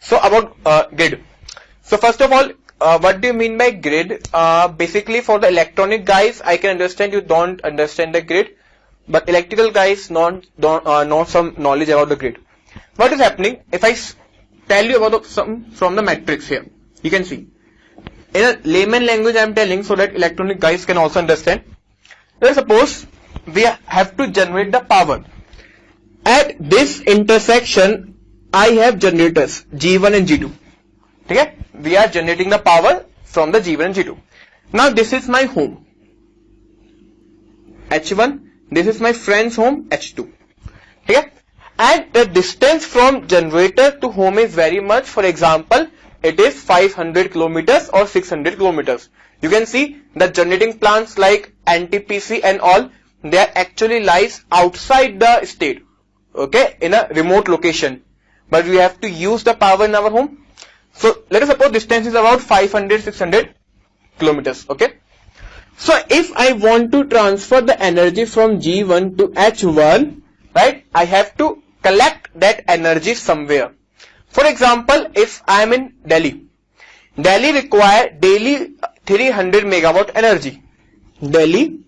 So about grid. So first of all, what do you mean by grid? Basically for the electronic guys, I can understand you don't understand the grid, but electrical guys know some knowledge about the grid. What is happening? If I tell you about some from the matrix here, you can see. In a layman language I am telling so that electronic guys can also understand. Let's suppose we have to generate the power. At this intersection, I have generators G1 and G2. Okay? We are generating the power from the G1 and G2. Now this is my home, H1. This is my friend's home, H2. Okay? And the distance from generator to home is very much. For example, it is 500 kilometers or 600 kilometers. You can see the generating plants like NTPC and all, they are actually lies outside the state. Okay, in a remote location. But we have to use the power in our home. So let us suppose distance is about 500-600 kilometers. Okay. So if I want to transfer the energy from G1 to H1, right, I have to collect that energy somewhere. For example, if I am in Delhi, Delhi require daily 300 megawatt energy. Delhi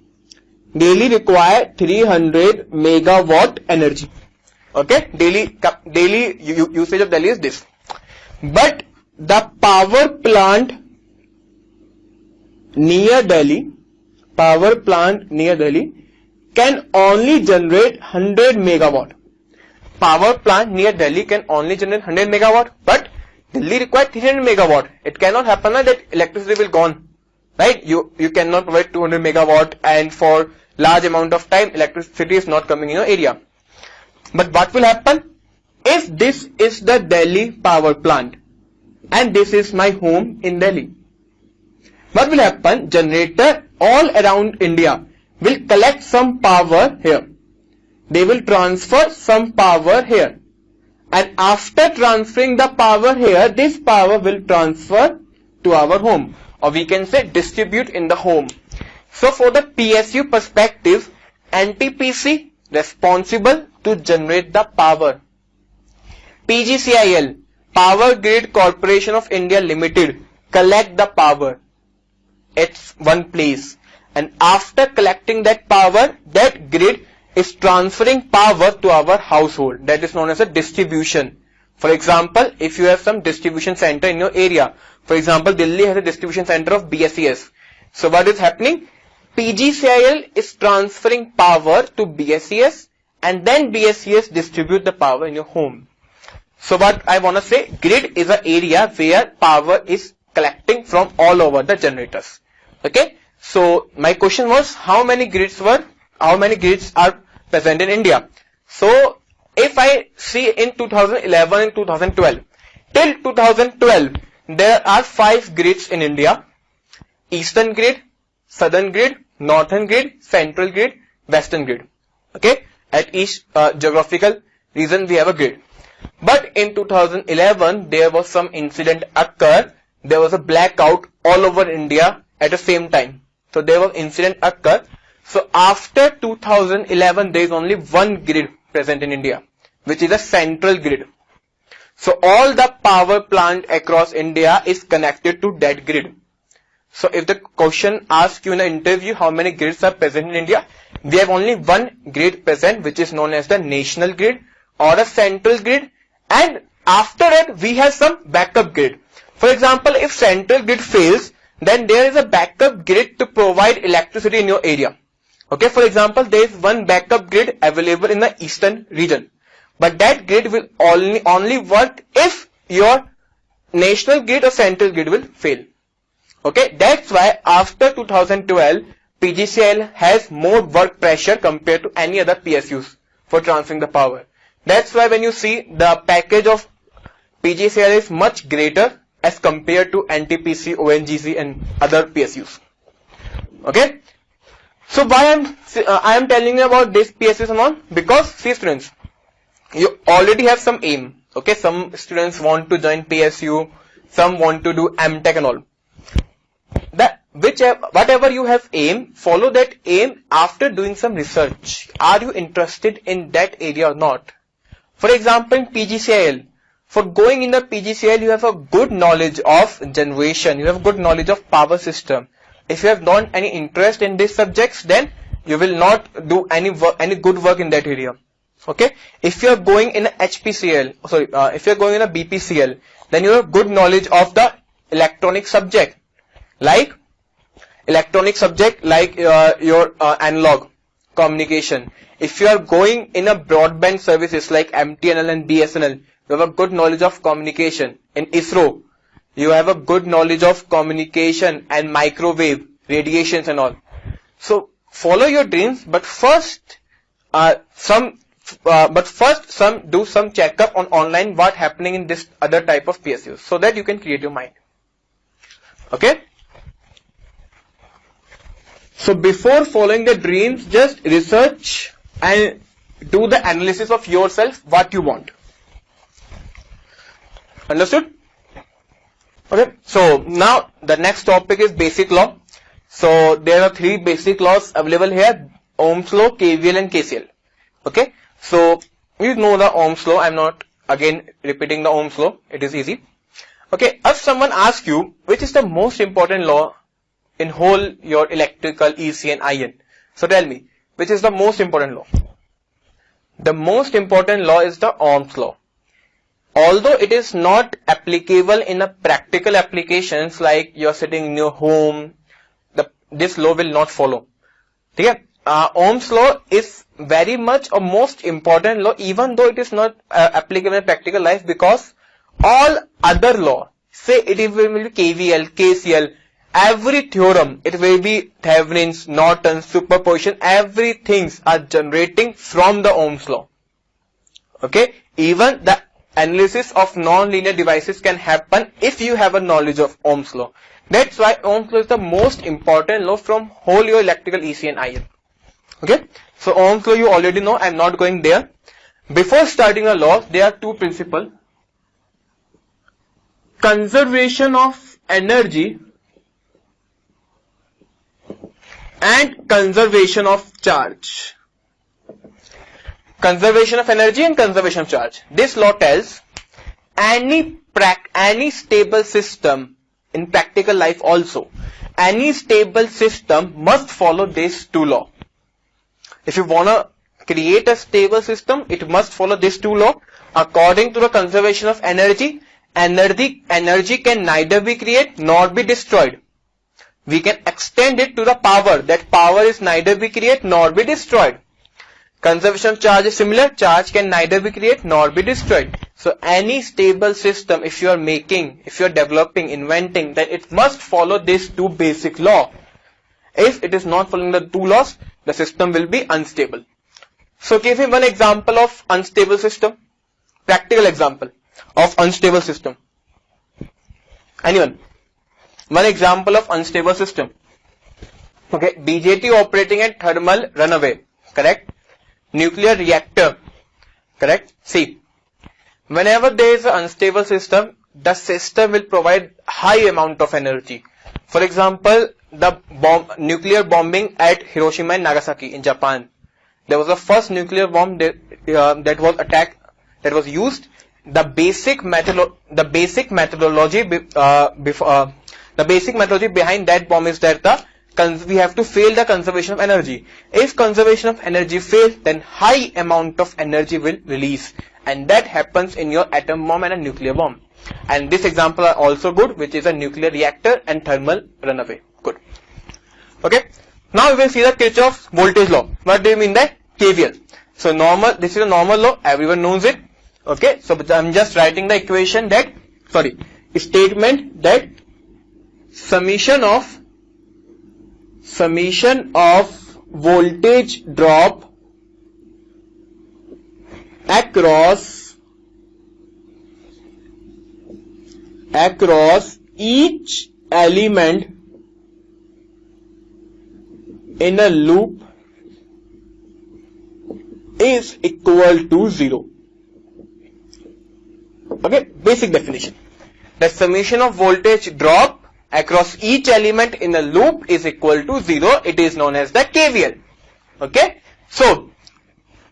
require 300 megawatt energy. Okay, daily usage of Delhi is this. But the power plant near Delhi can only generate 100 megawatt. Power plant near Delhi can only generate 100 megawatt, but Delhi requires 300 megawatt. It cannot happen that electricity will gone, right? You cannot provide 200 megawatt and for large amount of time electricity is not coming in your area. But what will happen if this is the Delhi power plant and this is my home in Delhi? What will happen? Generator all around India will collect some power here. They will transfer some power here. And after transferring the power here, this power will transfer to our home. Or we can say distribute in the home. So for the PSU perspective, NTPC responsible to generate the power. PGCIL, Power Grid Corporation of India Limited, collect the power at one place. And after collecting that power, that grid is transferring power to our household. That is known as a distribution. For example, if you have some distribution center in your area, for example, Delhi has a distribution center of BSES. So what is happening? PGCIL is transferring power to BSES and then BSES distribute the power in your home. So what I want to say, grid is an area where power is collecting from all over the generators. Okay. So my question was, how many grids are present in India? So if I see in 2011 and 2012, till 2012, there are 5 grids in India: Eastern grid, Southern grid, Northern grid, Central grid, Western grid. Okay, at each geographical region we have a grid. But in 2011, there was some incident occur. There was a blackout all over India at the same time. So there was incident occur. So after 2011, there is only one grid present in India, which is a central grid. So all the power plant across India is connected to that grid. So if the question asks you in an interview how many grids are present in India, we have only one grid present, which is known as the national grid or a central grid. And after that, we have some backup grid. For example, if central grid fails, then there is a backup grid to provide electricity in your area. Okay, for example, there is one backup grid available in the eastern region. But that grid will only work if your national grid or central grid will fail. Okay, that's why after 2012, PGCIL has more work pressure compared to any other PSUs for transferring the power. That's why when you see the package of PGCIL is much greater as compared to NTPC, ONGC and other PSUs. Okay. So why I am telling you about this PSUs and all? Because see students, you already have some aim. Okay, some students want to join PSU, some want to do MTech and all. Whatever you have aim, follow that aim after doing some research. Are you interested in that area or not? For example, in PGCIL, for going in the PGCL, you have a good knowledge of generation, you have good knowledge of power system. If you have not any interest in these subjects, then you will not do any good work in that area. Okay, if you are going in a HPCL, if you are going in a BPCL, then you have good knowledge of the electronic subject, like your analog communication. If you are going in a broadband services like MTNL and BSNL, you have a good knowledge of communication. In ISRO, you have a good knowledge of communication and microwave radiations and all. So follow your dreams, but first some do some checkup on online what happening in this other type of PSUs, so that you can create your mind. Okay. So before following the dreams, just research and do the analysis of yourself, what you want. Understood? Okay. So now the next topic is basic law. So there are 3 basic laws available here: Ohm's law, KVL and KCL. Okay. So you know the Ohm's law. I'm not again repeating the Ohm's law. It is easy. Okay. If someone asks you which is the most important law in whole your electrical, EC and IN, so tell me, which is the most important law? The most important law is the Ohm's law. Although it is not applicable in a practical applications, like you are sitting in your home, this law will not follow. Okay? Ohm's law is very much a most important law, even though it is not applicable in practical life, because all other law, say it will be KVL, KCL, every theorem, it will be Thevenin's, Norton's, superposition, everything are generating from the Ohm's law. Okay, even the analysis of non-linear devices can happen if you have a knowledge of Ohm's law. That's why Ohm's law is the most important law from whole your electrical, EC and IN. Okay, so Ohm's law you already know, I'm not going there. Before starting a law, there are 2 principles: conservation of energy and conservation of charge. Conservation of energy and conservation of charge. This law tells any stable system in practical life also, any stable system must follow these 2 laws. If you wanna create a stable system, it must follow these 2 laws. According to the conservation of energy, energy can neither be created nor be destroyed. We can extend it to the power. That power is neither be created nor be destroyed. Conservation of charge is similar. Charge can neither be created nor be destroyed. So any stable system, if you are making, if you are developing, inventing, then it must follow these 2 basic laws. If it is not following the 2 laws, the system will be unstable. So give me one example of unstable system. Practical example of unstable system. Anyone? One example of unstable system. Okay, BJT operating at thermal runaway. Correct? Nuclear reactor. Correct? See, whenever there is an unstable system, the system will provide high amount of energy. For example, the nuclear bombing at Hiroshima and Nagasaki in Japan. There was the first nuclear bomb that was attacked, that was used. The basic methodology behind that bomb is that we have to fail the conservation of energy. If conservation of energy fails, then high amount of energy will release, and that happens in your atom bomb and a nuclear bomb. And this example are also good, which is a nuclear reactor and thermal runaway. Good. Okay. Now we will see the Kirchhoff's voltage law. What do you mean by KVL? So this is a normal law. Everyone knows it. Okay. So I'm just writing the equation that, statement that summation of voltage drop across each element in a loop is equal to 0. Okay, basic definition. The summation of voltage drop across each element in a loop is equal to 0. It is known as the KVL. Okay. So,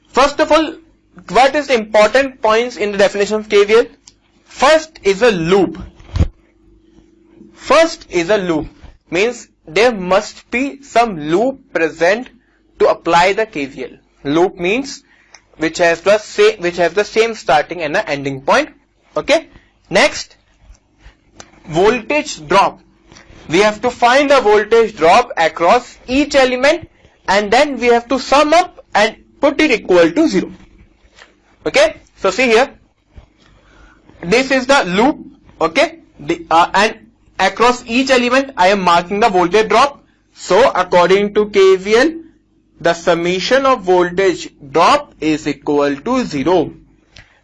first of all, what is the important points in the definition of KVL? First is a loop. First is a loop. Means there must be some loop present to apply the KVL. Loop means which has the same starting and the ending point. Okay. Next, voltage drop. We have to find the voltage drop across each element, and then we have to sum up and put it equal to 0. Okay. So see here, this is the loop. Okay. And across each element I am marking the voltage drop. So according to KVL, the summation of voltage drop is equal to 0.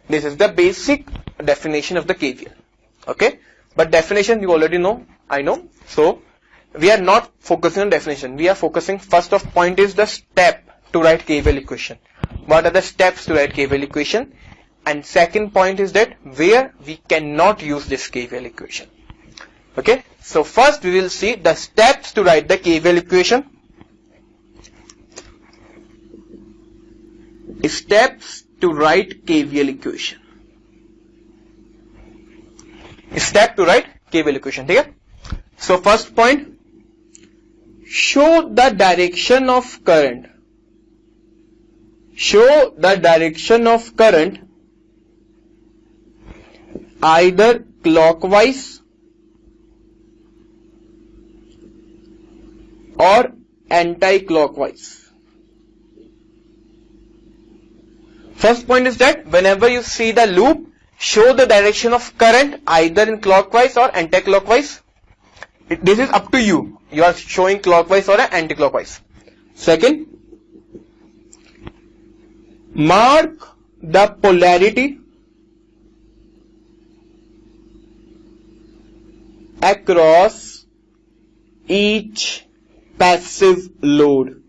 This is the basic definition of the KVL. Okay. But definition you already know, I know. So we are not focusing on definition. We are focusing, first of point is the step to write KVL equation. What are the steps to write KVL equation? And second point is that where we cannot use this KVL equation. Okay. So first we will see the steps to write the KVL equation. Steps to write KVL equation. Step to write KVL equation. Okay? So first point, show the direction of current. Show the direction of current either clockwise or anti-clockwise. First point is that whenever you see the loop, show the direction of current either in clockwise or anti-clockwise. This is up to you. You are showing clockwise or anti-clockwise. Second, mark the polarity across each passive load.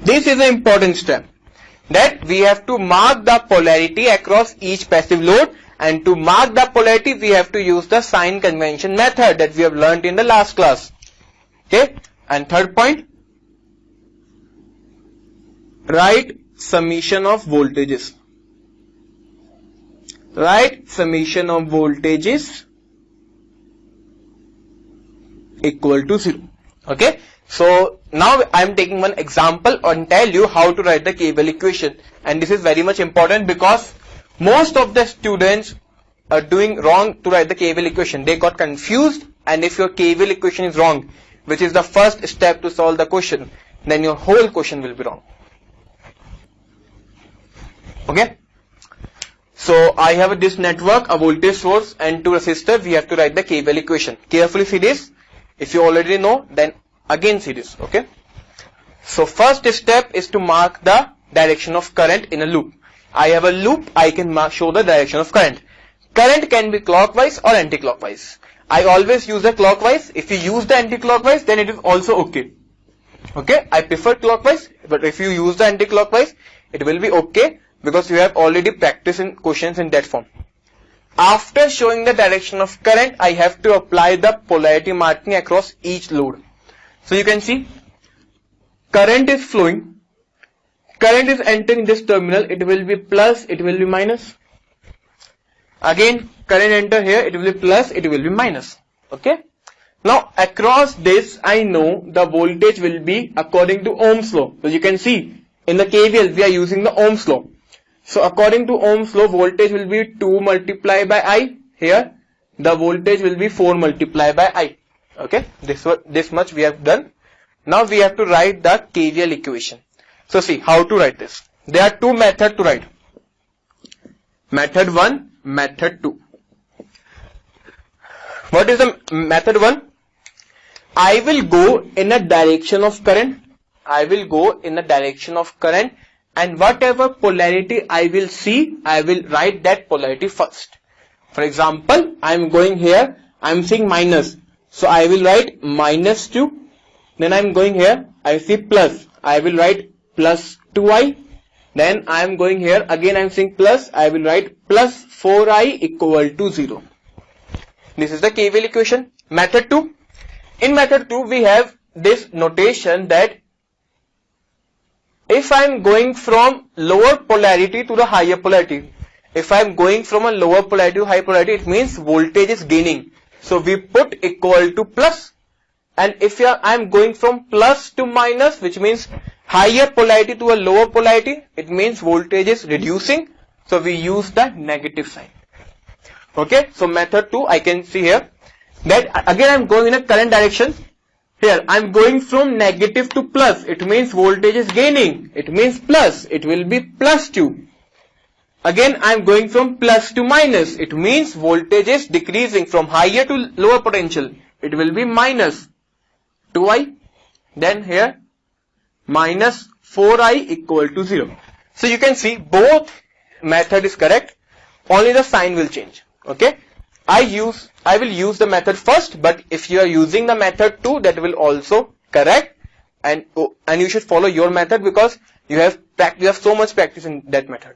This is an important step, that we have to mark the polarity across each passive load, and to mark the polarity we have to use the sign convention method that we have learnt in the last class. Okay. And third point, write summation of voltages. Write summation of voltages equal to 0. Okay. So now I am taking one example and tell you how to write the KVL equation, and this is very much important because most of the students are doing wrong to write the KVL equation. They got confused, and if your KVL equation is wrong, which is the first step to solve the question, then your whole question will be wrong. Okay. So I have this network, a voltage source and two resistors. We have to write the KVL equation. Carefully see this. If you already know, then again see this. Okay. So first step is to mark the direction of current in a loop. I have a loop, I can show the direction of current. Current can be clockwise or anti-clockwise. I always use the clockwise. If you use the anti-clockwise, then it is also okay. Okay, I prefer clockwise, but if you use the anti-clockwise, it will be okay because you have already practiced in questions in that form. After showing the direction of current, I have to apply the polarity marking across each load. So you can see, current is flowing, current is entering this terminal, it will be plus, it will be minus. Again, current enter here, it will be plus, it will be minus. Okay. Now across this, I know the voltage will be according to Ohm's law. So you can see in the KVL we are using the Ohm's law. So according to Ohm's law, voltage will be 2 multiplied by I. Here the voltage will be 4 multiplied by I. Okay, this much we have done. Now we have to write the KVL equation. So see how to write this. There are two methods to write. Method 1, method 2. What is the method 1? I will go in a direction of current. I will go in a direction of current, and whatever polarity I will see, I will write that polarity first. For example, I am going here, I am seeing minus. So I will write minus 2. Then I am going here, I see plus. I will write plus 2i. Then I am going here, again I am seeing plus. I will write plus 4i equal to 0. This is the KVL equation. Method 2. In method 2, we have this notation that if I am going from lower polarity to the higher polarity, if I am going from a lower polarity to high polarity, it means voltage is gaining. So we put equal to plus. And if I am going from plus to minus, which means higher polarity to a lower polarity, it means voltage is reducing. So we use the negative sign. Okay, so method 2, I can see here that again I am going in a current direction. Here I am going from negative to plus. It means voltage is gaining. It means plus. It will be plus 2. Again I am going from plus to minus. It means voltage is decreasing from higher to lower potential. It will be minus 2i. Then here minus 4i equal to 0. So you can see both method is correct. Only the sign will change. Okay. I will use the method first, but if you are using the method 2, that will also correct, and you should follow your method because you have so much practice in that method.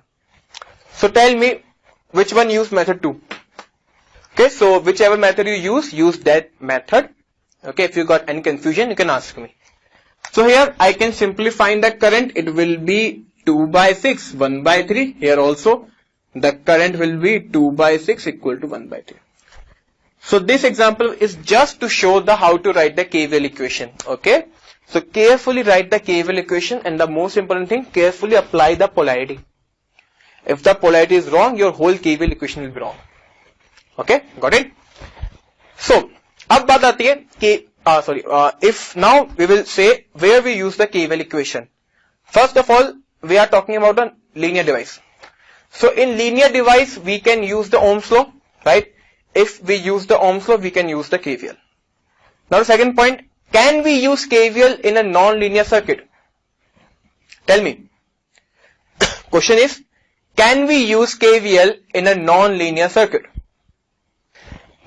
So tell me which one use method 2. Okay, so whichever method you use that method. Okay, if you got any confusion, you can ask me. So here I can simply find the current. It will be 2 by 6, 1 by 3. Here also the current will be 2 by 6 equal to 1 by 3. So this example is just to show how to write the KVL equation. Okay. So carefully write the KVL equation, and the most important thing, carefully apply the polarity. If the polarity is wrong, your whole KVL equation will be wrong. Okay, got it? So, अब बात आती है कि if now we will say where we use the KVL equation. First of all, we are talking about a linear device. So in linear device, we can use the Ohm's law, right? If we use the Ohm's law, we can use the KVL. Now the second point, can we use KVL in a non-linear circuit? Tell me. Question is, can we use KVL in a non-linear circuit?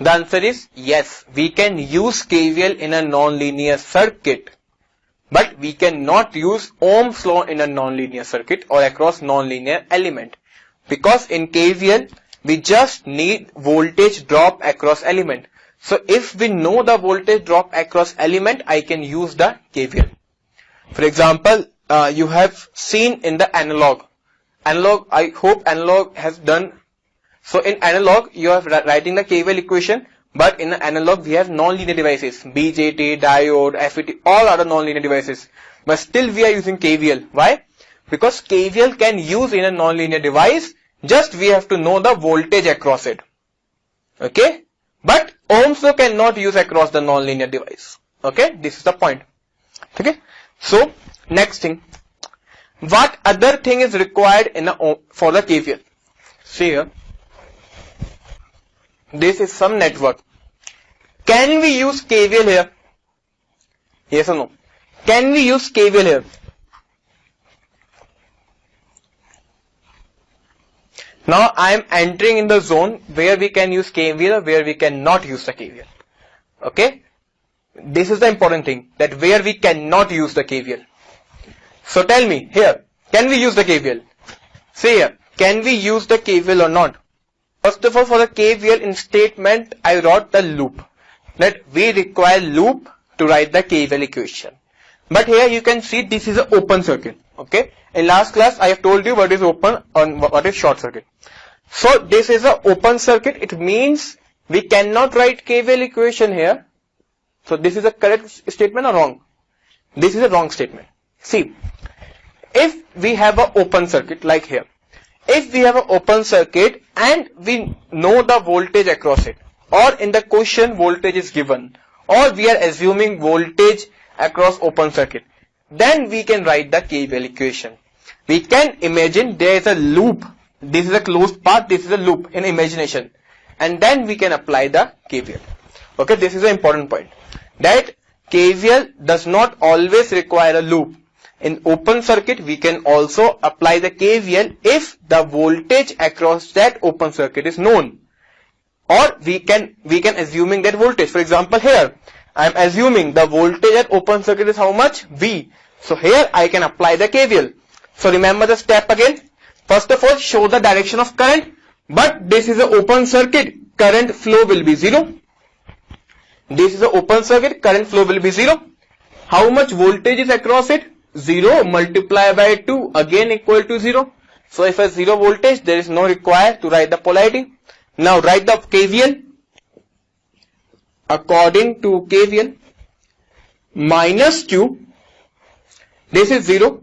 The answer is yes, we can use KVL in a non-linear circuit, but we cannot use Ohm's law in a non-linear circuit or across non-linear element, because in KVL we just need voltage drop across element. So if we know the voltage drop across element, I can use the KVL. For example, you have seen in the analog, I hope analog has done. So in analog, you are writing the KVL equation, but in the analog we have non-linear devices, BJT, diode, FET, all other non-linear devices. But still we are using KVL. Why? Because KVL can use in a non-linear device, just we have to know the voltage across it. Okay? But Ohm's law cannot use across the non-linear device. Okay? This is the point. Okay? So, next thing. What other thing is required for the KVL? See here. This is some network. Can we use KVL here? Yes or no? Can we use KVL here? Now I am entering in the zone where we can use KVL or where we cannot use the KVL. Okay? This is the important thing, that where we cannot use the KVL. So tell me here, can we use the KVL? See here, can we use the KVL or not? First of all, for the KVL in statement, I wrote the loop. That we require loop to write the KVL equation. But here you can see this is an open circuit. Okay. In last class, I have told you what is open and what is short circuit. So this is an open circuit. It means we cannot write KVL equation here. So this is a correct statement or wrong? This is a wrong statement. See, if we have an open circuit like here, if we have an open circuit and we know the voltage across it, or in the question voltage is given, or we are assuming voltage across open circuit, then we can write the KVL equation. We can imagine there is a loop. This is a closed path, this is a loop in imagination. And then we can apply the KVL. Okay, this is an important point. That KVL does not always require a loop. In open circuit, we can also apply the KVL if the voltage across that open circuit is known. Or we can assuming that voltage. For example, here, I am assuming the voltage at open circuit is how much? V. So here I can apply the KVL. So remember the step again. First of all, show the direction of current. But this is an open circuit. Current flow will be 0. This is an open circuit. Current flow will be 0. How much voltage is across it? 0 multiplied by 2 again equal to 0. So if a zero voltage, there is no require to write the polarity. Now write the KVL. According to KVL, minus Q, this is 0,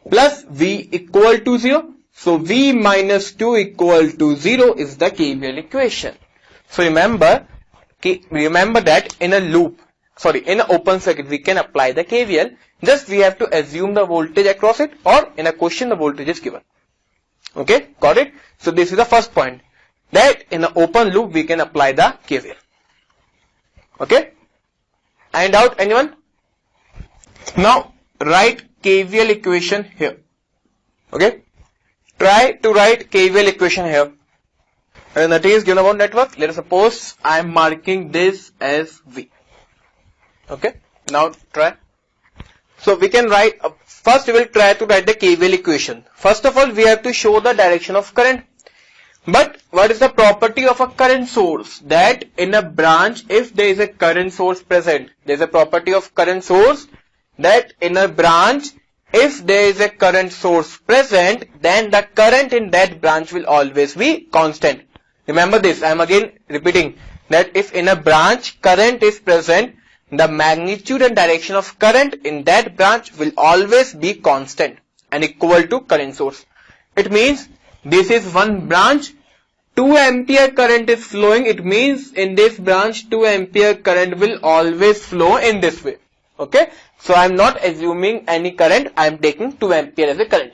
plus V equal to 0. So V minus 2 equal to 0 is the KVL equation. So remember that in a loop, in an open circuit, we can apply the KVL. Just we have to assume the voltage across it, or in a question the voltage is given. Okay, got it? So this is the first point, that in an open loop we can apply the KVL. Okay? Any doubt, anyone? Now write KVL equation here. Okay? Try to write KVL equation here. And nothing is given about network. Let us suppose I am marking this as V. Okay? Now try. So we can write, first we will try to write the KVL equation. First of all, we have to show the direction of current. But what is the property of a current source? That in a branch, if there is a current source present, there is a property of current source, that in a branch, if there is a current source present, then the current in that branch will always be constant. Remember this, I am again repeating, that if in a branch current is present, the magnitude and direction of current in that branch will always be constant and equal to current source. It means this is one branch, 2 ampere current is flowing. It means in this branch 2 ampere current will always flow in this way. Okay. So I am not assuming any current. I am taking 2 ampere as a current.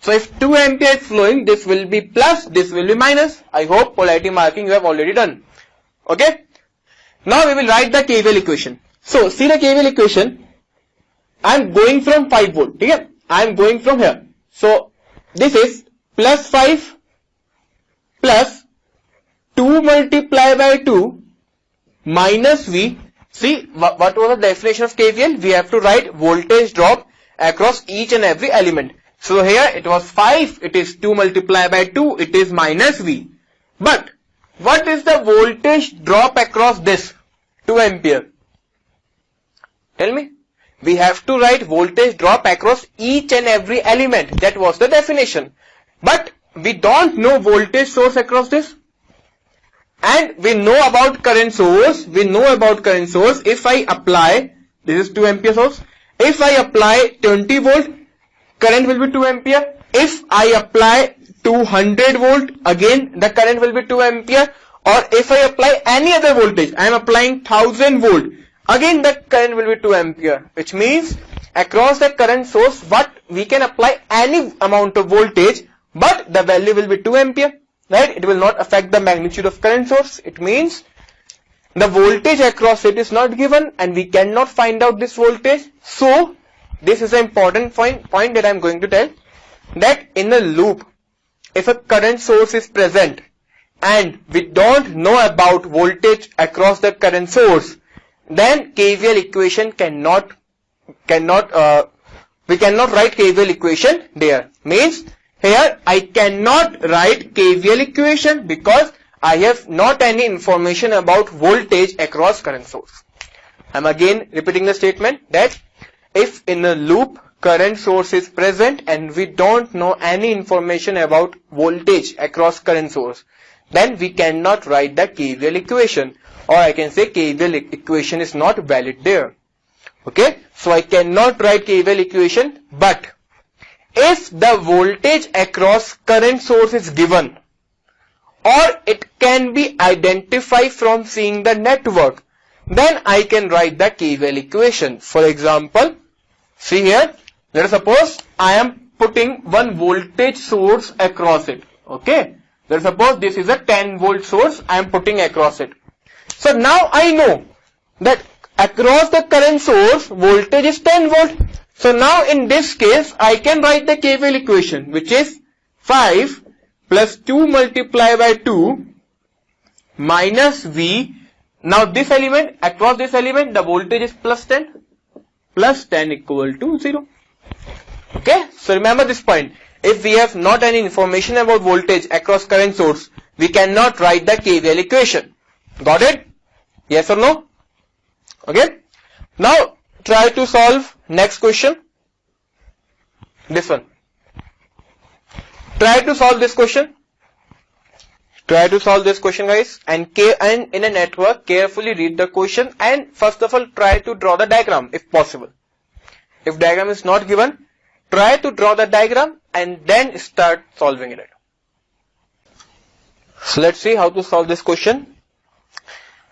So if 2 ampere is flowing, this will be plus, this will be minus. I hope polarity marking you have already done. Okay. Now we will write the KVL equation. So see the KVL equation. I am going from 5 volt. Okay. I am going from here. So this is plus 5 plus 2 multiplied by 2 minus V. See what was the definition of KVL? We have to write voltage drop across each and every element. So here it was 5, it is 2 multiplied by 2, it is minus V. But what is the voltage drop across this 2 ampere? Tell me. We have to write voltage drop across each and every element. That was the definition. But we don't know voltage source across this. And we know about current source. If I apply, this is 2 ampere source. If I apply 20 volt, current will be 2 ampere. If I apply 200 volt, again the current will be 2 ampere. Or if I apply any other voltage, I am applying 1000 volt, again the current will be 2 ampere. Which means across the current source, what we can apply any amount of voltage, but the value will be 2 ampere. Right? It will not affect the magnitude of current source. It means the voltage across it is not given and we cannot find out this voltage. So this is an important point that I am going to tell, that in a loop, if a current source is present and we don't know about voltage across the current source, then KVL equation we cannot write KVL equation there. Means here I cannot write KVL equation because I have not any information about voltage across current source. I am again repeating the statement, that if in a loop current source is present and we don't know any information about voltage across current source, then we cannot write the KVL equation, or I can say KVL equation is not valid there. Okay, so I cannot write KVL equation. But if the voltage across current source is given, or it can be identified from seeing the network, then I can write the KVL equation. For example, see here, let us suppose I am putting one voltage source across it. Okay, let us suppose this is a 10 volt source I am putting across it. So now I know that across the current source voltage is 10 volt. So now in this case I can write the KVL equation, which is 5 plus 2 multiplied by 2 minus V. Now this element, across this element the voltage is plus 10. Plus 10 equal to 0. Okay, so remember this point. If we have not any information about voltage across current source, we cannot write the KVL equation. Got it? Yes or no? Okay. Now try to solve next question. This one. Try to solve this question. Try to solve this question, guys, and in a network, carefully read the question and first of all try to draw the diagram if possible. If diagram is not given, try to draw the diagram and then start solving it. So let's see how to solve this question.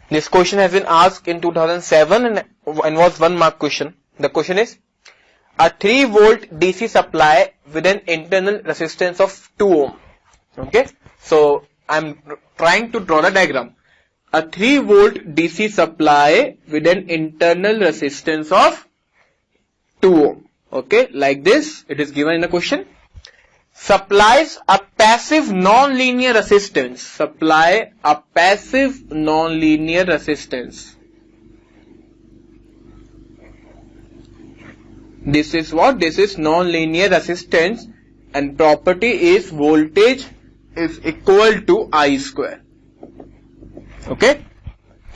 This question has been asked in 2007 and was 1 mark question. The question is, a 3 volt DC supply with an internal resistance of 2 ohm. Okay, so I'm trying to draw the diagram. A 3 volt DC supply with an internal resistance of 2 ohm. Okay, like this, it is given in the question. Supplies a passive non-linear resistance. Supply a passive non-linear resistance. This is what? This is non-linear resistance, and property is voltage is equal to I square. Okay.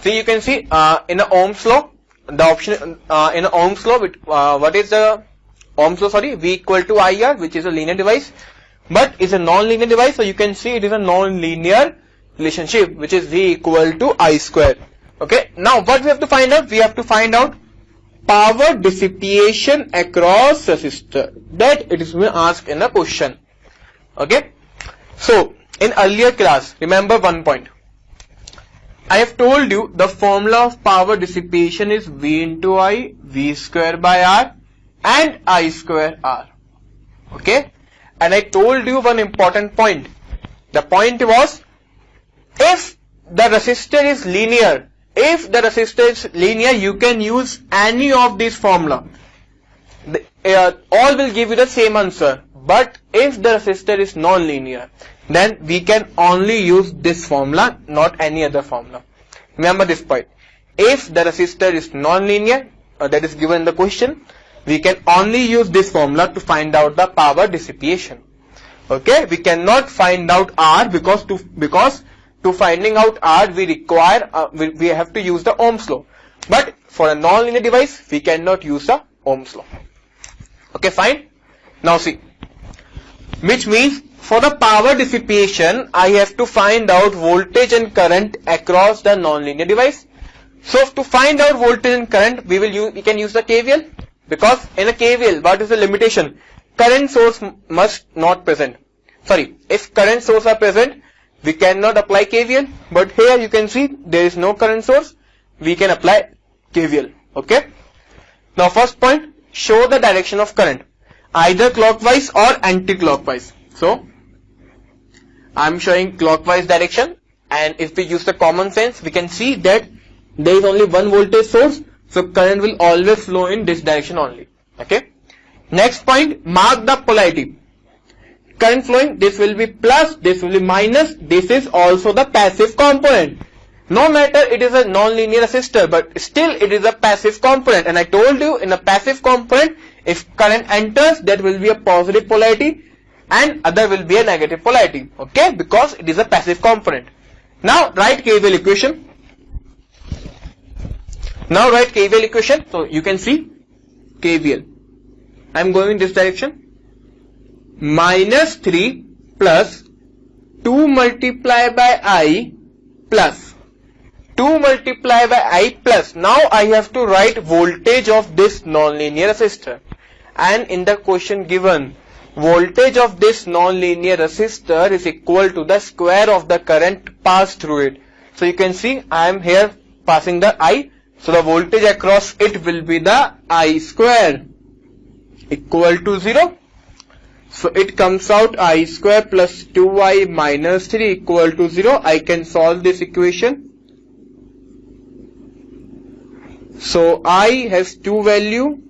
So you can see in the Ohm's law, the option in the Ohm's law, what is the Ohm's law? Sorry, V equal to IR, which is a linear device, but is a non-linear device. So you can see it is a non-linear relationship, which is V equal to I square. Okay. Now what we have to find out? We have to find out power dissipation across resistor. That it is being asked in the question. Okay. So in earlier class, remember one point. I have told you the formula of power dissipation is V into I, V square by R and I square R. Okay. And I told you one important point. The point was, if the resistor is linear, you can use any of these formula. All will give you the same answer. But if the resistor is non-linear, then we can only use this formula, not any other formula. Remember this point. If the resistor is non-linear, that is given in the question, we can only use this formula to find out the power dissipation. Okay, we cannot find out R because to finding out R we require we have to use the Ohm's law. But for a non-linear device we cannot use the Ohm's law. Okay, fine. Now see, which means for the power dissipation I have to find out voltage and current across the non-linear device. So to find out voltage and current we can use the KVL, because in a KVL what is the limitation? Current source must not present. Sorry, if current source are present we cannot apply KVL, but here you can see there is no current source, we can apply KVL. Okay. Now first point, show the direction of current, either clockwise or anti-clockwise. So I am showing clockwise direction, and if we use the common sense we can see that there is only one voltage source, so current will always flow in this direction only. Okay. Next point, mark the polarity. Current flowing, this will be plus, this will be minus, this is also the passive component. No matter it is a non-linear resistor, but still it is a passive component, and I told you in a passive component if current enters that will be a positive polarity and other will be a negative polarity. Okay, because it is a passive component. Now write KVL equation. So you can see KVL. I am going in this direction. Minus 3 plus 2 multiplied by I plus 2 multiplied by I plus. Now I have to write voltage of this non-linear resistor, and in the question given voltage of this non-linear resistor is equal to the square of the current passed through it. So you can see I am here passing the I, so the voltage across it will be the I square equal to 0. So it comes out I square plus 2I minus 3 equal to 0. I can solve this equation. So I has two value.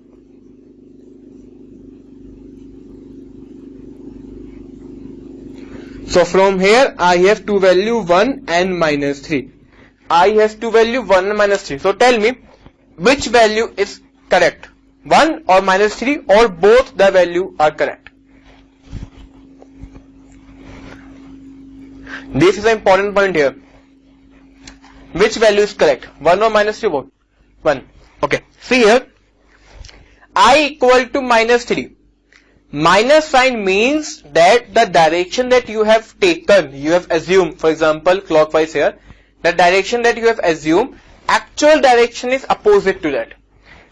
So from here I have two value 1 and minus 3. I has two value 1 and minus 3. So tell me which value is correct, 1 or minus 3, or both the value are correct. This is an important point here. Which value is correct, 1 or minus 3, both? 1. Okay. See here, I equal to minus 3. Minus sign means that the direction that you have taken, you have assumed, for example, clockwise here, the direction that you have assumed, actual direction is opposite to that.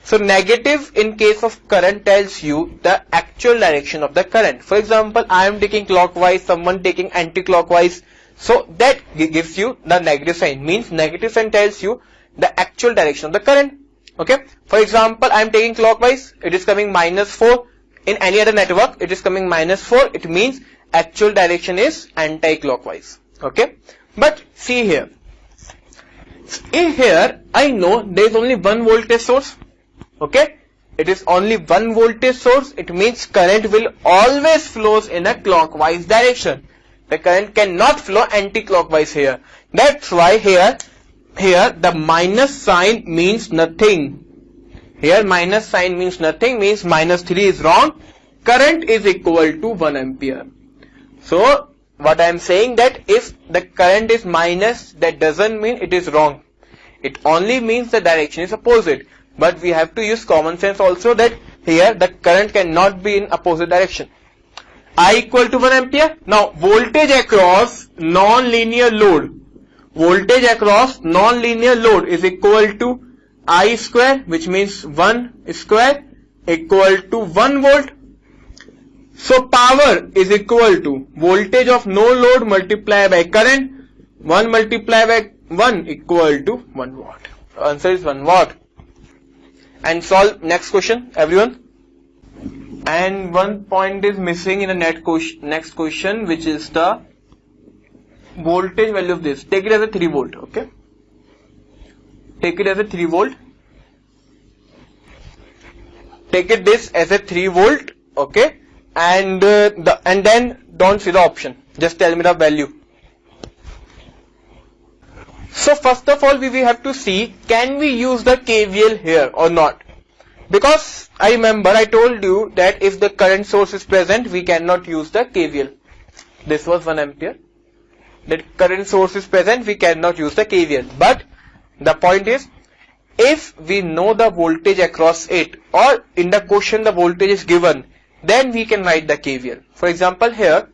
So negative in case of current tells you the actual direction of the current. For example, I am taking clockwise, someone taking anti-clockwise. So that gives you the negative sign. Means negative sign tells you the actual direction of the current. Okay. For example, I am taking clockwise. It is coming -4. In any other network, it is coming -4. It means actual direction is anti-clockwise. Okay. But see here. In here, I know there is only one voltage source. Okay, it is only one voltage source. It means current will always flows in a clockwise direction. The current cannot flow anti-clockwise here. That's why here the minus sign means nothing. Here minus sign means nothing, means -3 is wrong. Current is equal to 1 ampere. So what I am saying that if the current is minus, that doesn't mean it is wrong. It only means the direction is opposite. But we have to use common sense also that here the current cannot be in opposite direction. I equal to 1 ampere. Now voltage across non-linear load. Voltage across non-linear load is equal to I square, which means 1 square equal to 1 volt. So power is equal to voltage of no load multiplied by current. 1 multiplied by 1 equal to 1 watt. Answer is 1 watt. And solve next question, everyone. And one point is missing in the next question, which is the voltage value of this. Take it as a 3 volt. Okay. Take it as a 3 volt. Take it this as a 3 volt. Okay. And then don't see the option. Just tell me the value. So first of all, we have to see, can we use the KVL here or not? Because I remember I told you that if the current source is present, we cannot use the KVL. This was 1 ampere. That current source is present, we cannot use the KVL. But the point is, if we know the voltage across it, or in the question the voltage is given, then we can write the KVL. For example, here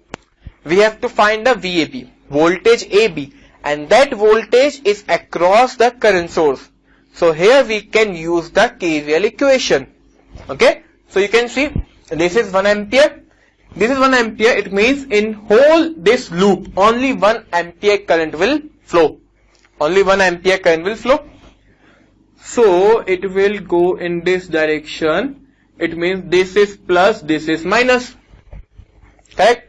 we have to find the VAB, voltage AB. And that voltage is across the current source. So here we can use the KVL equation. Okay. So you can see this is 1 ampere. This is 1 ampere. It means in whole this loop only 1 ampere current will flow. Only 1 ampere current will flow. So it will go in this direction. It means this is plus, this is minus. Correct.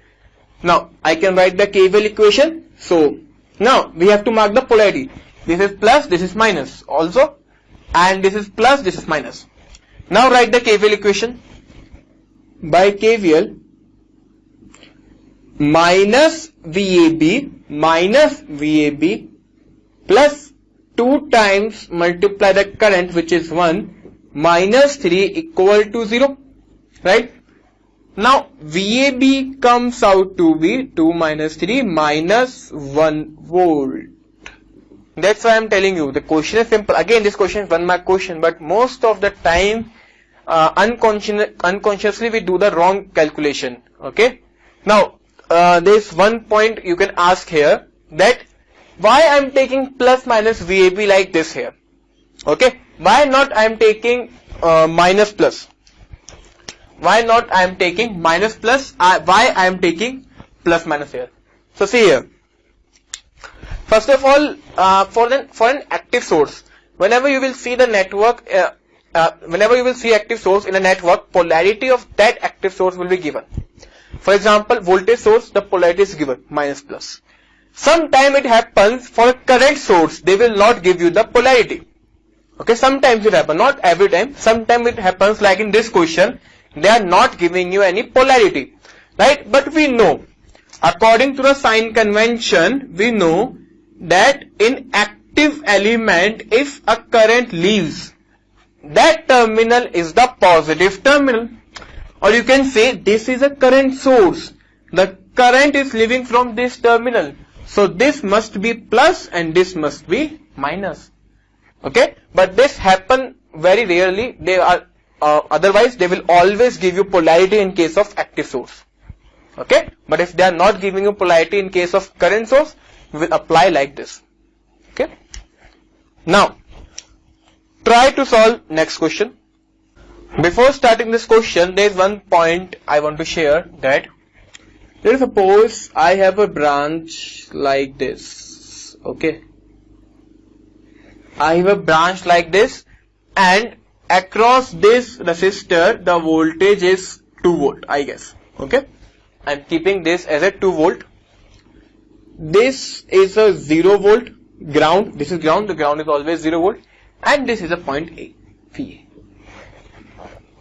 Now I can write the KVL equation. So now we have to mark the polarity. This is plus, this is minus also, and this is plus, this is minus. Now write the KVL equation. By KVL, minus VAB plus 2 times multiply the current, which is 1, minus 3 equal to 0. Right? Now VAB comes out to be 2 minus 3 minus 1 volt. That's why I'm telling you the question is simple. Again, this question is 1 mark question, but most of the time unconsciously we do the wrong calculation. Okay. Now there's one point you can ask here, that why I'm taking plus minus VAB like this here. Okay. Why not I'm taking minus plus? Why not I am taking minus plus? Why I am taking plus minus here? So see here. First of all, for an active source, whenever you will see the network, whenever you will see active source in a network, polarity of that active source will be given. For example, voltage source, the polarity is given minus plus. Sometime it happens for a current source, they will not give you the polarity. Okay, sometimes it happens, not every time. Sometimes it happens like in this question. They are not giving you any polarity, right? But we know, according to the sign convention, we know that in active element, if a current leaves, that terminal is the positive terminal. Or you can say this is a current source. The current is leaving from this terminal. So this must be plus and this must be minus. Okay? But this happen very rarely. They are otherwise they will always give you polarity in case of active source. Okay, but if they are not giving you polarity in case of current source, we will apply like this. Okay, now try to solve next question. Before starting this question, there is one point I want to share, that let us suppose I have a branch like this. Okay, I have a branch like this, and across this resistor the voltage is 2 volt, I guess. Okay, I am keeping this as a 2 volt. This is a 0 volt ground. This is ground. The ground is always 0 volt, and this is a point A, VA.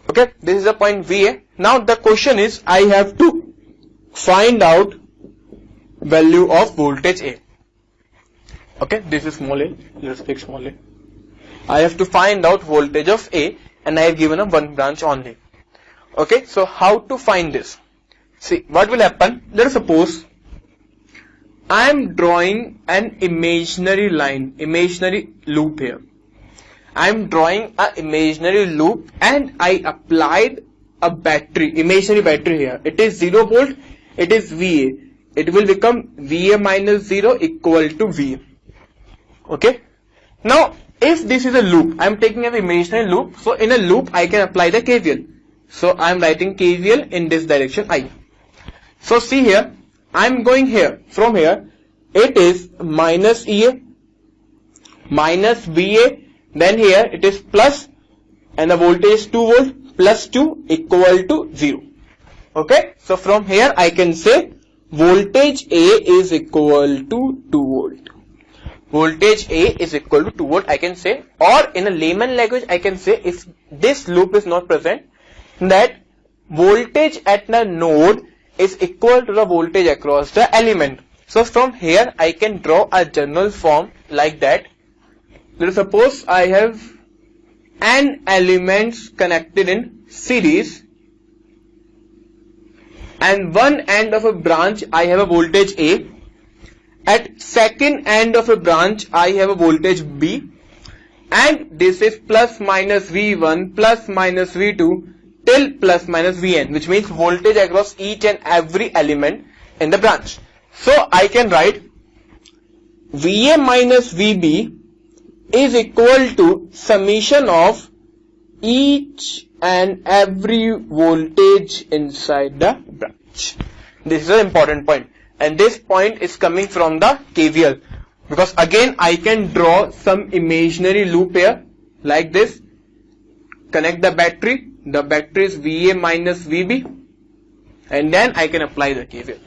Okay, this is a point VA. Now the question is, I have to find out value of voltage A. Okay, this is small a. Let's take small a. I have to find out voltage of A, and I have given a one branch only. Okay, so how to find this? See, what will happen? Let us suppose I am drawing an imaginary line, imaginary loop here. I am drawing an imaginary loop, and I applied a battery, imaginary battery here. It is 0 volt, it is VA. It will become VA minus 0 equal to VA. Okay. Now, if this is a loop, I am taking an imaginary loop. So, in a loop, I can apply the KVL. So, I am writing KVL in this direction I. So, see here, I am going here. From here, it is minus EA, minus VA. Then here it is plus, and the voltage is 2 volt, plus 2 equal to 0. Okay, so from here I can say voltage A is equal to 2 volt. Voltage A is equal to 2 volt, I can say, or in a layman language I can say, if this loop is not present, that voltage at the node is equal to the voltage across the element. So from here I can draw a general form like that. Let us suppose I have n elements connected in series, and one end of a branch I have a voltage A, at second end of a branch I have a voltage B, and this is plus minus V1 plus minus V2 till plus minus Vn, which means voltage across each and every element in the branch. So I can write Va minus Vb is equal to summation of each and every voltage inside the branch. This is an important point, and this point is coming from the KVL, because again I can draw some imaginary loop here like this, connect the battery is Va minus Vb, and then I can apply the KVL.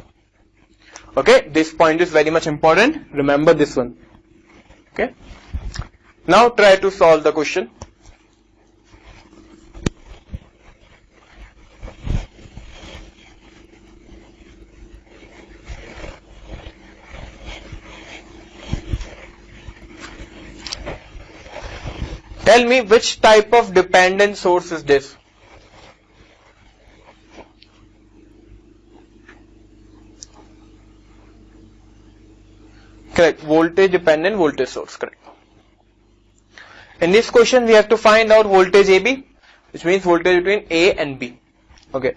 Okay, this point is very much important, remember this one. Okay, now try to solve the question. Tell me which type of dependent source is this? Correct, voltage dependent voltage source, correct. In this question we have to find out voltage AB, which means voltage between A and B. Okay,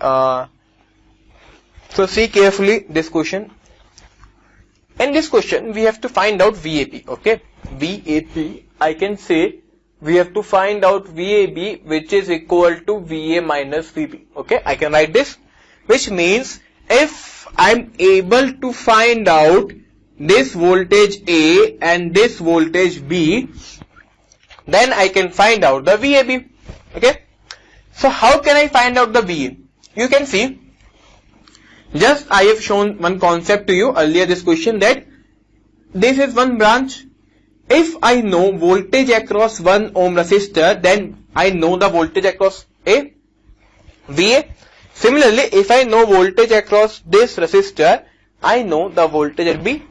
so see carefully this question. In this question we have to find out VAB. Okay, VAB, I can say we have to find out VAB, which is equal to VA minus VB. Okay, I can write this, which means if I'm able to find out this voltage A and this voltage B, then I can find out the VAB. Okay, so how can I find out the VA? You can see, just I have shown one concept to you earlier this question, that this is one branch. If I know voltage across 1 ohm resistor, then I know the voltage across A, VA. Similarly, if I know voltage across this resistor, I know the voltage at B,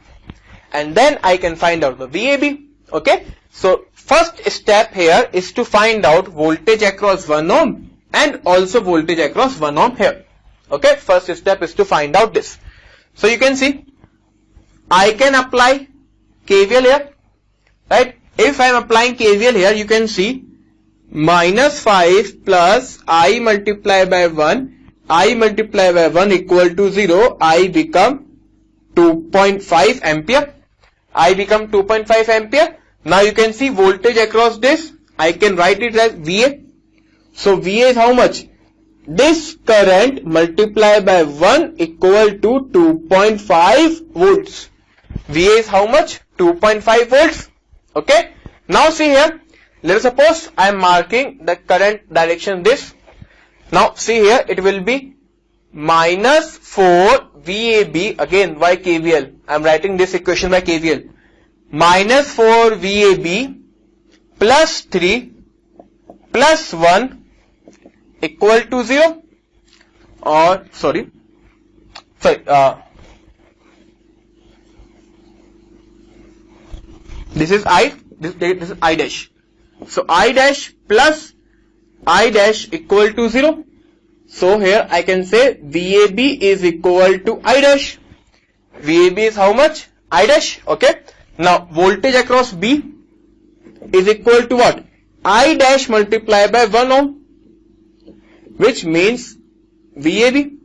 and then I can find out the VAB. Okay, so first step here is to find out voltage across 1 ohm and also voltage across 1 ohm here. Okay, first step is to find out this. So you can see, I can apply KVL here, right? If I am applying KVL here, you can see minus 5 plus I multiply by 1, I multiply by 1 equal to 0, I become 2.5 ampere. I become 2.5 ampere. Now you can see voltage across this. I can write it as VA. So VA is how much? This current multiplied by 1 equal to 2.5 volts. VA is how much? 2.5 volts. Okay. Now see here. Let us suppose I am marking the current direction this. Now see here, it will be minus 4 VAB. Again by KVL. I am writing this equation by KVL. Minus 4 VAB plus 3 plus 1 equal to 0. Or this is I, this is I dash. So I dash plus I dash equal to 0. So here I can say VAB is equal to I dash. VAB is how much? I dash. Okay. Now voltage across B is equal to what? I dash multiplied by 1 ohm, which means VAB.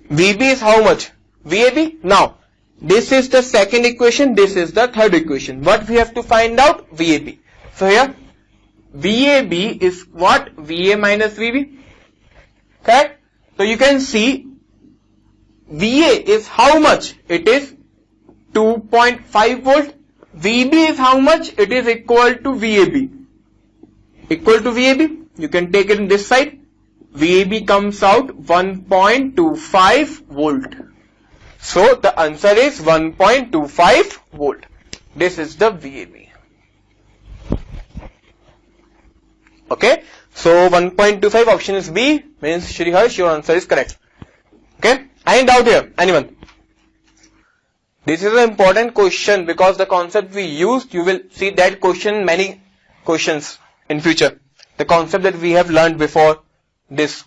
VB is how much? VAB. Now this is the second equation, this is the third equation. What we have to find out? VAB. So here VAB is what? VA minus VB. Correct? So you can see VA is how much? It is 2.5 volt. VB is how much? It is equal to VAB. Equal to VAB. You can take it in this side. VAB comes out 1.25 volt. So the answer is 1.25 volt. This is the VAB. Okay. So 1.25 option is B. Means Shri Harsh, your answer is correct. Okay. Any doubt here? Anyone? This is an important question because the concept we used, you will see that question, many questions in future. The concept that we have learned before this